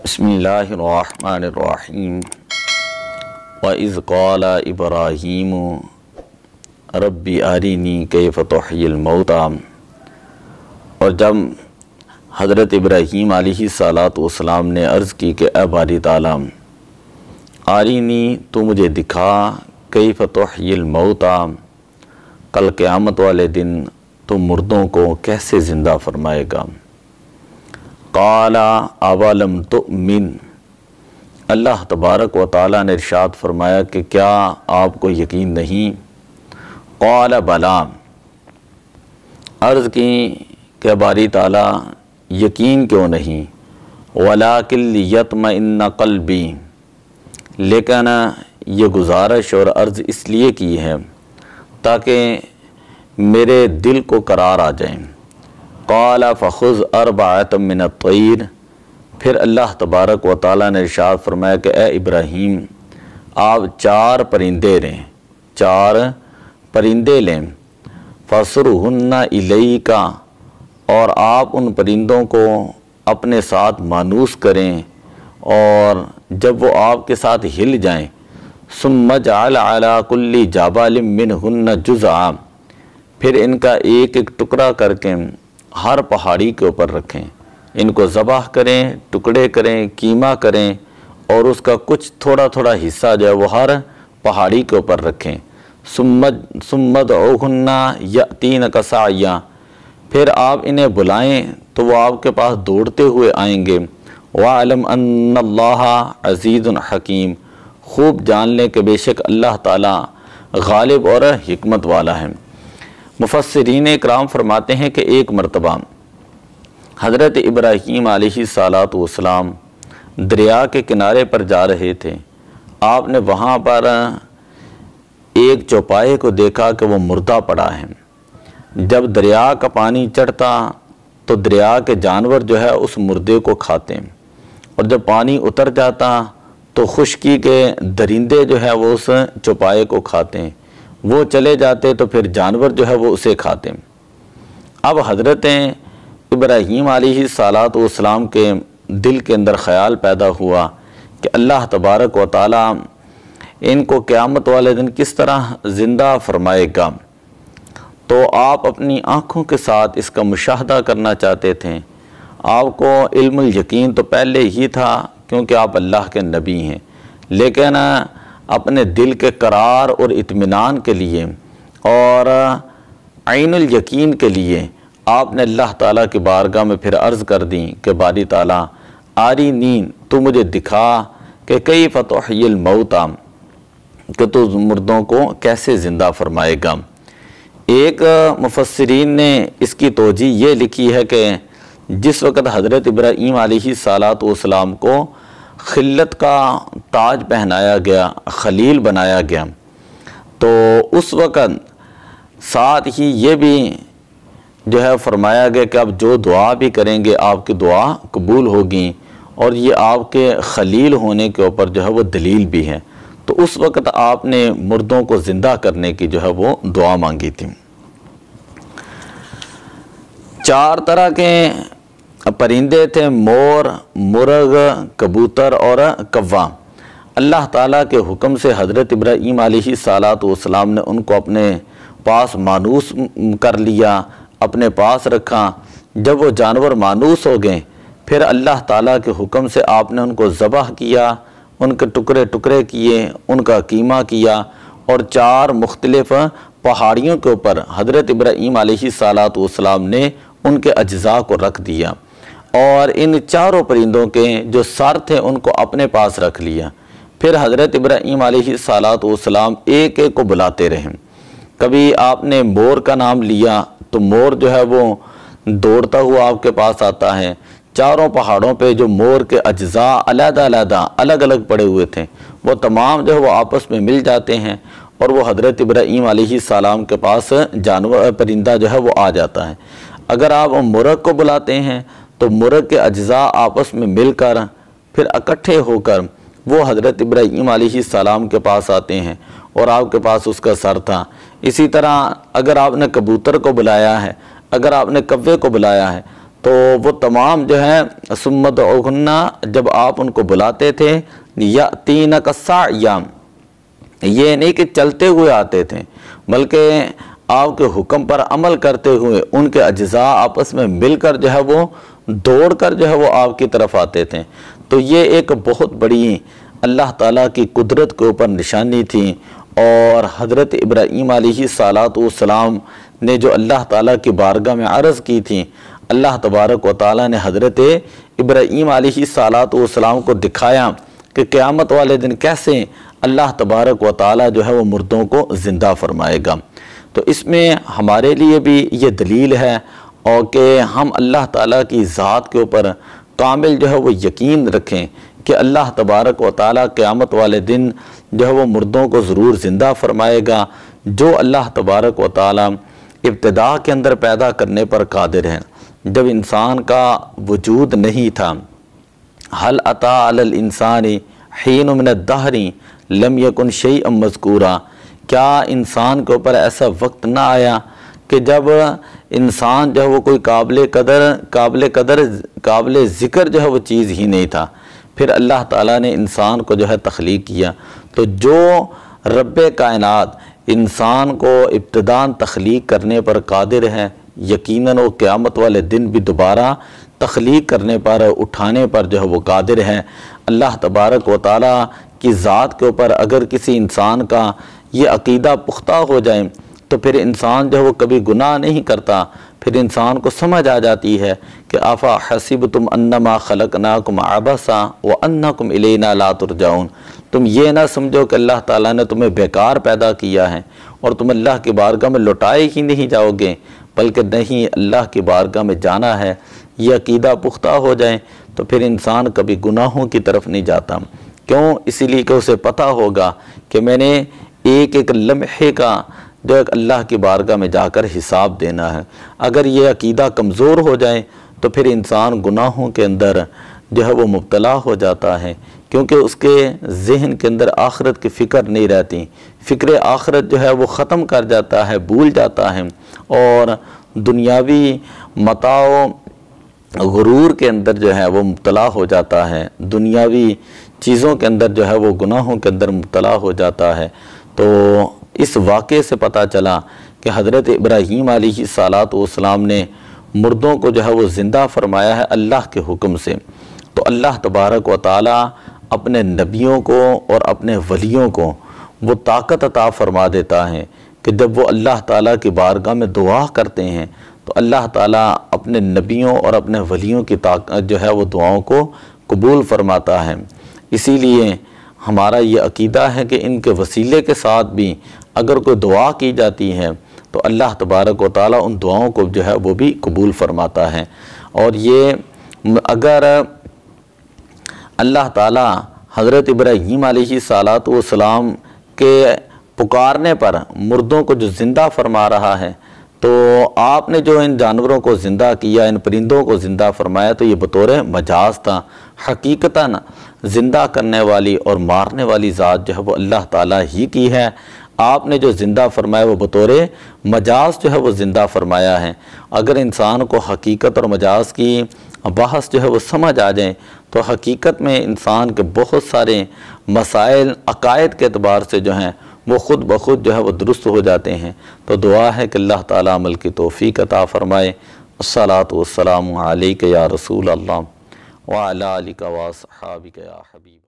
بسم اللہ الرحمن الرحیم وَإِذْ قَالَ إِبْرَاهِيمُ رَبِّ أَرِنِي كَيْفَ تُحْيِي الْمَوْتَى، اور جب حضرت ابراہیم علیہ السلام نے عرض کی کہ اے باری تعالیٰ آرینی تو مجھے دکھا کیف تحیی الموتى، کل قیامت والے دن تو مردوں کو کیسے زندہ فرمائے گا۔ قال اولم تؤمن، اللہ تبارک و تعالیٰ نے ارشاد فرمایا کہ کیا آپ کو یقین نہیں؟ قال بلا، عرض کی کہ باری تعالیٰ یقین کیوں نہیں؟ ولکن لیطمئن قلبی، لیکن یہ گزارش اور عرض اس لیے کی ہے تاکہ میرے دل کو قرار آ جائیں۔ قال فخذ اربعۃ من الطیر، پھر اللہ تبارک و تعالیٰ نے ارشاد فرمایا کہ اے ابراہیم آپ 4 پرندے لیں، 4 پرندے لیں، فَصُرْهُنَّ إِلَيْكَ، اور آپ ان پرندوں کو اپنے ساتھ مانوس کریں، اور جب وہ آپ کے ساتھ ہل جائیں ثُمَّ اجْعَلْ عَلَى كُلِّ جَبَلٍ مِّنْهُنَّ جُزْءًا، پھر ان کا ایک ایک ٹکڑا کر کے ہر پہاڑی کے اوپر رکھیں، ان کو ذبح کریں، ٹکڑے کریں، کیما کریں، اور اس کا کچھ تھوڑا تھوڑا حصہ جو ہے وہ ہر پہاڑی کے اوپر رکھیں۔ ثُمَّ ادْعُوهُنَّ يَأْتِينَكَ سَعْيًا، پھر آپ انہیں بلائیں تو وہ آپ کے پاس دوڑتے ہوئے آئیں گے۔ وَاعْلَمْ أَنَّ اللَّهَ عَزِيزٌ حَكِيمٌ، خوب جان لیں کہ بے شک اللہ تعالیٰ غالب اور حکمت والا ہے۔ مفسرین اکرام فرماتے ہیں کہ ایک مرتبہ حضرت ابراہیم علیہ السلام دریا کے کنارے پر جا رہے تھے، آپ نے وہاں پر ایک چوپائے کو دیکھا کہ وہ مردہ پڑا ہے۔ جب دریا کا پانی چڑھتا تو دریا کے جانور جو ہے اس مردے کو کھاتے، اور جب پانی اتر جاتا تو خشکی کے درندے جو ہے وہ اس چوپائے کو کھاتے، وہ چلے جاتے تو پھر جانور جو ہے وہ اسے کھاتے۔ اب حضرت ابراہیم علیہ السلام کے دل کے اندر خیال پیدا ہوا کہ اللہ تبارک و تعالیٰ ان کو قیامت والے دن کس طرح زندہ فرمائے گا، تو آپ اپنی آنکھوں کے ساتھ اس کا مشاہدہ کرنا چاہتے تھے۔ آپ کو علم الیقین تو پہلے ہی تھا کیونکہ آپ اللہ کے نبی ہیں، لیکن اپنے دل کے قرار اور اطمینان کے لیے اور عین الیقین کے لیے آپ نے اللہ تعالیٰ کی بارگاہ میں پھر عرض کر دی کہ باری تعالیٰ آرینی، تو مجھے دکھا کہ کیف تحیی الموتى، کہ تو مردوں کو کیسے زندہ فرمائے گا۔ ایک مفسرین نے اس کی توجیہ یہ لکھی ہے کہ جس وقت حضرت ابراہیم علیہ السلام کو خلت کا تاج پہنایا گیا، خلیل بنایا گیا، تو اس وقت ساتھ ہی یہ بھی جو ہے فرمایا گیا کہ آپ جو دعا بھی کریں گے آپ کی دعا قبول ہوگی، اور یہ آپ کے خلیل ہونے کے اوپر جو ہے وہ دلیل بھی ہے۔ تو اس وقت آپ نے مردوں کو زندہ کرنے کی جو ہے وہ دعا مانگی تھی۔ 4 طرح کے پرندے تھے، مور، مرغ، کبوتر اور کوا۔ اللہ تعالیٰ کے حکم سے حضرت ابراہیم علیہ السلام نے ان کو اپنے پاس مانوس کر لیا، اپنے پاس رکھا۔ جب وہ جانور مانوس ہو گئے پھر اللہ تعالیٰ کے حکم سے آپ نے ان کو ذبح کیا، ان کے ٹکڑے ٹکڑے کیے، ان کا قیمہ کیا، اور 4 مختلف پہاڑیوں کے اوپر حضرت ابراہیم علیہ السلام نے ان کے اجزاء کو رکھ دیا، اور ان 4 پرندوں کے جو سر تھے ان کو اپنے پاس رکھ لیا۔ پھر حضرت ابراہیم علیہ السلام ایک ایک کو بلاتے رہے۔ کبھی آپ نے مور کا نام لیا تو مور جو ہے وہ دوڑتا ہوا آپ کے پاس آتا ہے۔ 4 پہاڑوں پہ جو مور کے اجزاء علیحدہ الگ الگ پڑے ہوئے تھے وہ تمام جو ہے وہ آپس میں مل جاتے ہیں، اور وہ حضرت ابراہیم علیہ السلام کے پاس پرندہ جو ہے وہ آ جاتا ہے۔ اگر آپ مرغ کو بلاتے ہیں تو مرغ کے اجزاء آپس میں مل کر پھر اکٹھے ہو کر وہ حضرت ابراہیم علیہ السلام کے پاس آتے ہیں، اور آپ کے پاس اس کا سر تھا۔ اسی طرح اگر آپ نے کبوتر کو بلایا ہے، اگر آپ نے کوے کو بلایا ہے تو وہ تمام جو ہے سمت اوغنا جب آپ ان کو بلاتے تھے یاتینک سعیا، یہ نہیں کہ چلتے ہوئے آتے تھے بلکہ آپ کے حکم پر عمل کرتے ہوئے ان کے اجزاء آپس میں مل کر جو ہے وہ دوڑ کر جو ہے وہ آپ کی طرف آتے تھے۔ تو یہ ایک بہت بڑی اللہ تعالیٰ کی قدرت کے اوپر نشانی تھی، اور حضرت ابراہیم علیہ السلام نے جو اللہ تعالیٰ کی بارگاہ میں عرض کی تھی، اللہ تبارک و تعالیٰ نے حضرت ابراہیم علیہ السلام کو دکھایا کہ قیامت والے دن کیسے اللہ تبارک و تعالیٰ جو ہے وہ مردوں کو زندہ فرمائے گا۔ تو اس میں ہمارے لیے بھی یہ دلیل ہے اور کہ ہم اللہ تعالیٰ کی ذات کے اوپر کامل جو ہے وہ یقین رکھیں کہ اللہ تبارک و تعالیٰ قیامت والے دن جو ہے وہ مردوں کو ضرور زندہ فرمائے گا۔ جو اللہ تبارک و تعالیٰ ابتدا کے اندر پیدا کرنے پر قادر ہے، جب انسان کا وجود نہیں تھا، حل اتا علی الانسان حین من الدہر لم یکن شیئا مذکورا، کیا انسان کے اوپر ایسا وقت نہ آیا کہ جب انسان جو ہے وہ کوئی قابل ذکر جو ہے وہ چیز ہی نہیں تھا، پھر اللہ تعالیٰ نے انسان کو جو ہے تخلیق کیا۔ تو جو رب کائنات انسان کو ابتداً تخلیق کرنے پر قادر ہے، یقیناً وہ قیامت والے دن بھی دوبارہ تخلیق کرنے پر، اٹھانے پر جو ہے وہ قادر ہے۔ اللہ تبارک و تعالیٰ کی ذات کے اوپر اگر کسی انسان کا یہ عقیدہ پختہ ہو جائے تو پھر انسان جو ہے وہ کبھی گناہ نہیں کرتا، پھر انسان کو سمجھ آ جاتی ہے کہ افا حسبتم انما خلقناکم عبثا وانکم الینا لا ترجعون، تم یہ نہ سمجھو کہ اللہ تعالیٰ نے تمہیں بیکار پیدا کیا ہے اور تم اللہ کی بارگاہ میں لوٹائے ہی نہیں جاؤ گے، بلکہ نہیں، اللہ کی بارگاہ میں جانا ہے۔ یہ عقیدہ پختہ ہو جائے تو پھر انسان کبھی گناہوں کی طرف نہیں جاتا۔ کیوں؟ اسی لیے کہ اسے پتہ ہوگا کہ میں نے ایک ایک لمحے کا جو ایک اللہ کی بارگاہ میں جا کر حساب دینا ہے۔ اگر یہ عقیدہ کمزور ہو جائے تو پھر انسان گناہوں کے اندر جو ہے وہ مبتلا ہو جاتا ہے، کیونکہ اس کے ذہن کے اندر آخرت کی فکر نہیں رہتی، فکر آخرت جو ہے وہ ختم کر جاتا ہے، بھول جاتا ہے، اور دنیاوی متاع و غرور کے اندر جو ہے وہ مبتلا ہو جاتا ہے، دنیاوی چیزوں کے اندر جو ہے وہ گناہوں کے اندر مبتلا ہو جاتا ہے۔ تو اس واقعے سے پتہ چلا کہ حضرت ابراہیم علیہ السلام نے مردوں کو جو ہے وہ زندہ فرمایا ہے اللہ کے حکم سے۔ تو اللہ تبارک و تعالیٰ اپنے نبیوں کو اور اپنے ولیوں کو وہ طاقت عطا فرما دیتا ہے کہ جب وہ اللہ تعالیٰ کی بارگاہ میں دعا کرتے ہیں تو اللہ تعالیٰ اپنے نبیوں اور اپنے ولیوں کی طاقت جو ہے وہ دعاؤں کو قبول فرماتا ہے۔ اسی لیے ہمارا یہ عقیدہ ہے کہ ان کے وسیلے کے ساتھ بھی اگر کوئی دعا کی جاتی ہے تو اللہ تبارک و تعالیٰ ان دعاؤں کو جو ہے وہ بھی قبول فرماتا ہے۔ اور یہ اگر اللہ تعالیٰ حضرت ابراہیم علیہ السلام کے پکارنے پر مردوں کو جو زندہ فرما رہا ہے، تو آپ نے جو ان جانوروں کو زندہ کیا، ان پرندوں کو زندہ فرمایا، تو یہ بطور مجاز تھا۔ حقیقتاً زندہ کرنے والی اور مارنے والی ذات جو ہے وہ اللہ تعالیٰ ہی کی ہے۔ آپ نے جو زندہ فرمایا وہ بطور مجاز جو ہے وہ زندہ فرمایا ہے۔ اگر انسان کو حقیقت اور مجاز کی بحث جو ہے وہ سمجھ آ جائیں تو حقیقت میں انسان کے بہت سارے مسائل عقائد کے اعتبار سے جو ہیں وہ خود بخود جو ہے وہ درست ہو جاتے ہیں۔ تو دعا ہے کہ اللہ تعالیٰ عمل کی توفیق عطا فرمائے۔ الصلاۃ والسلام علیک یا رسول اللہ وعلی آلک واصحابک یا حبیب